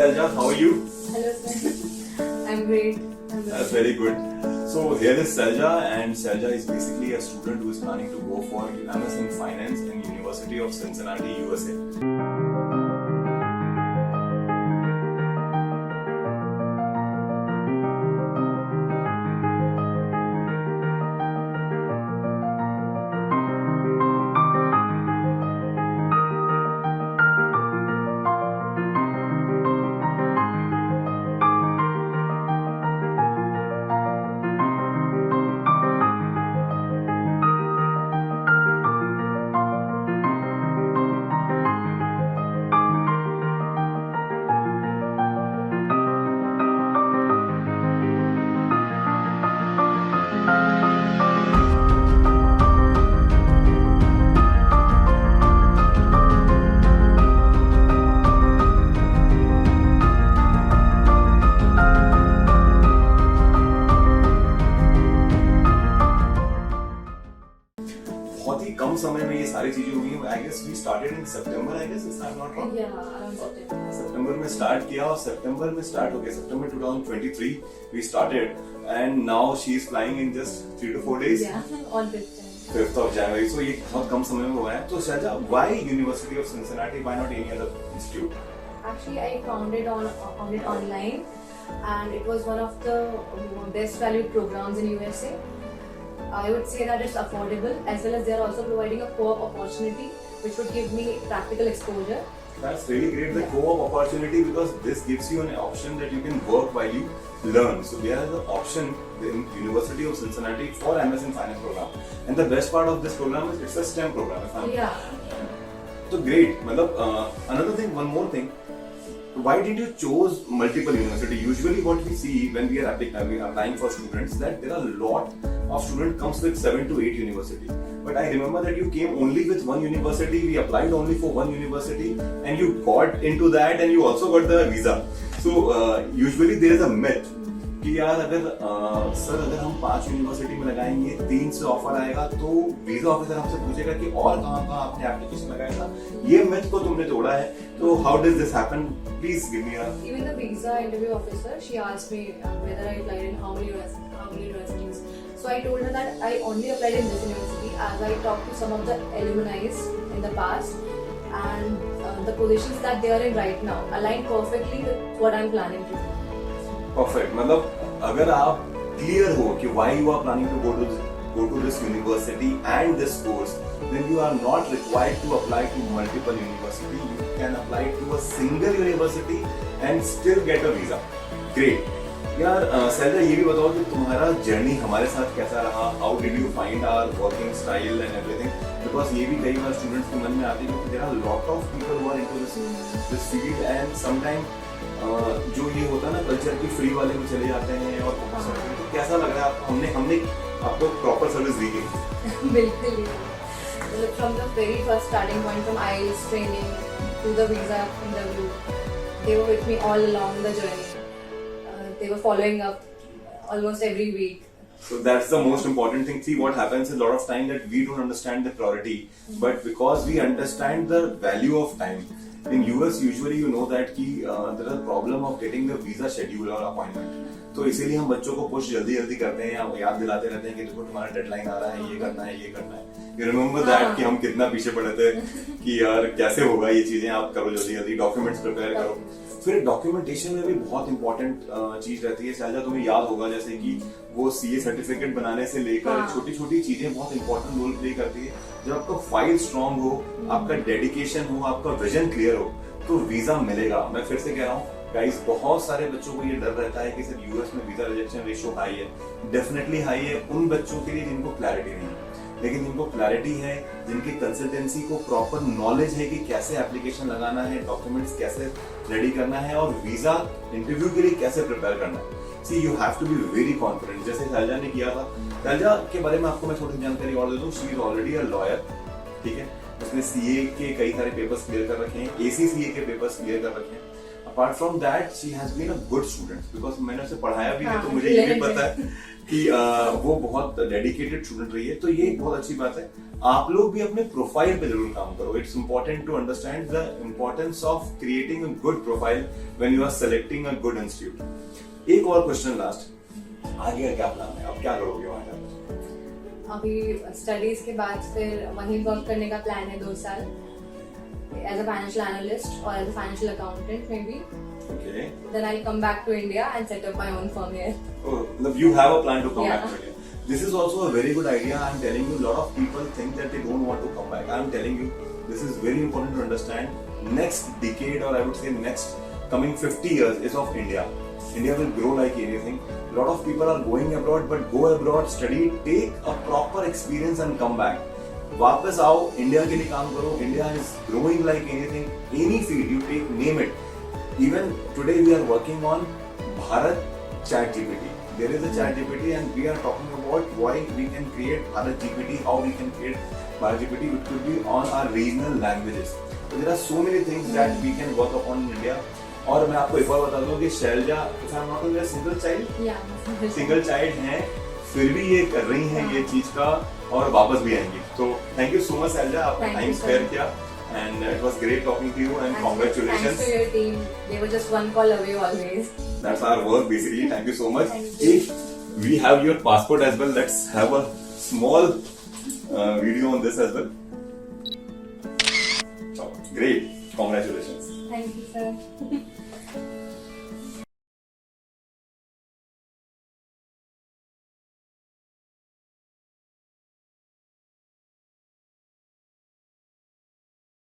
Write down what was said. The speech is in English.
Selja, how are you? Hello sir, I'm great. That's very good. So here is Selja, and Selja is basically a student who is planning to go for MS in Finance in University of Cincinnati, USA. बहुत ही कम समय में ये सारी चीजें हुई हैं. I guess we started in September. I guess if I am not wrong. Yeah, around September. सितंबर में स्टार्ट किया और सितंबर में स्टार्ट हो गया. September 2023 we started and now she is flying in just 3 to 4 days. Yeah, on 5th. 5th of January. So ये बहुत कम समय में हुआ है. तो शायद why University of Cincinnati? Why not any other institute? Actually, I found it online, and it was one of the best valued programs in USA. I would say that it's affordable, as well as they are also providing a co-op opportunity, which would give me practical exposure. That's really great, the co-op opportunity, because this gives you an option that you can work while you learn. So there is an option in University of Cincinnati for MS in Finance program. And the best part of this program is it's a STEM program. If I'm Yeah. So great. Another thing, one more thing. Why did you choose multiple university? Usually what we see when we are applying for students, that there are a lot of students comes with 7 to 8 university. But I remember that you came only with one university. We applied only for one university, and you got into that, and you also got the visa. So usually there is a myth कि यार अगर हम 5 university में लगाएंगे, 3 से offer आएगा तो visa officer हमसे पूछेगा कि और कहाँ आपने एप्लीकेशन लगाया था. ये मिथ को तुमने तोड़ा है. तो how does this happen? Please give me a. Even the visa interview officer, she asked me whether I applied in how many universities. So I told her that I only applied in this university, as I talked to some of the alumni in the past, and the positions that they are in right now align perfectly with what I'm planning to do. Perfect. मतलब अगर आप clear हो कि why you are planning to go to this university and this course, then you are not required to apply to multiple university. You can apply to a single university and still get a visa. Great. यार सैलजा, ये भी बताओ कि तुम्हारा journey हमारे साथ कैसा रहा? How did you find our working style and everything? Because ये भी कई बार स्टूडेंट्स के मन में आती है क्योंकि there are a lot of people who are into this field, and sometimes जो ये होता है ना कल्चर की फ्री वाले में चले जाते हैं. और तो कैसा लग रहा है आपको? हमने आपको प्रॉपर सर्विस दी गई. बिल्कुल. From the very first starting point, from IELTS training to the visa interview, they were with me all along the journey. They were following up almost every week. So that's the most important thing. See, what happens is a lot of time that we don't understand the priority, but because we understand the value of time. In US, usually you know that कि there is a problem of getting the visa schedule or appointment. तो इसीलिए हम बच्चों को push जल्दी करते हैं, याद दिलाते रहते हैं कि देखो तुम्हारा डेडलाइन आ रहा है, ये करना है. You remember that कि हम कितना पीछे पड़े थे कि यार कैसे होगा ये चीजें, आप करो जल्दी, डॉक्यूमेंट्स प्रिपेयर करो. फिर डॉक्यूमेंटेशन में भी बहुत इंपॉर्टेंट चीज रहती है. शायद तुम्हें याद होगा जैसे कि वो CA सर्टिफिकेट बनाने से लेकर छोटी चीजें बहुत इंपॉर्टेंट रोल प्ले करती है. जब आपका फाइल स्ट्रांग हो, आपका डेडिकेशन हो, आपका विजन क्लियर हो, तो वीजा मिलेगा. मैं फिर से कह रहा हूँ गाइस, बहुत सारे बच्चों को ये डर रहता है कि सिर्फ यूएस में वीजा रिजेक्शन रेशियो हाई है. डेफिनेटली हाई है उन बच्चों के लिए जिनको क्लैरिटी नहीं है. लेकिन जिनको क्लैरिटी है, जिनकी कंसल्टेंसी को प्रॉपर नॉलेज है कि कैसे एप्लीकेशन लगाना है, डॉक्यूमेंट्स कैसे रेडी करना है और वीजा इंटरव्यू के लिए कैसे प्रिपेयर करना है. See you have to be very confident, जैसे सैलजा ने किया था. सैलजा के बारे में आपको मैं थोड़ी जानकारी और दे दूं. She is already a lawyer. ठीक है, उसने CA के कई सारे पेपर्स क्लियर कर रखे हैं, ACCA के पेपर्स क्लियर कर रखे हैं. Apart from that, she has been a good student because मैंने उसे पढ़ाया भी है, हाँ, तो मुझे ये भी legend पता है। है कि वो बहुत डेडिकेटेड स्टूडेंट रही है, तो ये एक बहुत अच्छी बात है। आप लोग भी अपने प्रोफाइल पे जरूर काम करो। It's important to understand the importance of creating a good profile when you are selecting a good institute. एक और क्वेश्चन लास्ट, आगे का क्या प्लान है, अब क्या करोगे वहां जाकर? अभी स्टडीज के बाद फिर वहीं वर्क करने का प्लान है 2 साल एज अ फाइनेंशियल एनालिस्ट और as a financial accountant may be. Okay. Then I'll come back to India and set up my own firm here. Oh, you have a plan to come Yeah. back to India. This is also a very good idea. I'm telling you, a lot of people think that they don't want to come back. I'm telling you, this is very important to understand. Next decade, or I would say next coming 50 years, is of India. India will grow like anything. A lot of people are going abroad, but go abroad, study, take a proper experience and come back. वापस आओ, India के लिए काम करो. India is growing like anything. Any field you take, name it. Even today we are working on Bharat Chat GPT. There is a Chat GPT and we are talking about why we can create Bharat GPT, how we can create Bharat GPT, which could be on our regional languages. So there are so many things that we can work upon in India. और मैं आपको एक और बता दूं कि Shailaja, if I'm not wrong, single child, Yeah. Single child हैं, फिर भी ये कर रही हैं ये चीज का और वापस भी आएंगी. तो thank you so much Shailaja, आपने Thank time you, spare sir. किया. And it was great talking to you and Thanks congratulations. to your team. They were just one call away always. That's our work basically. Thank you so much. Thank you. If we have your passport as well, let's have a small video on this as well. So, great. Congratulations. Thank you, sir.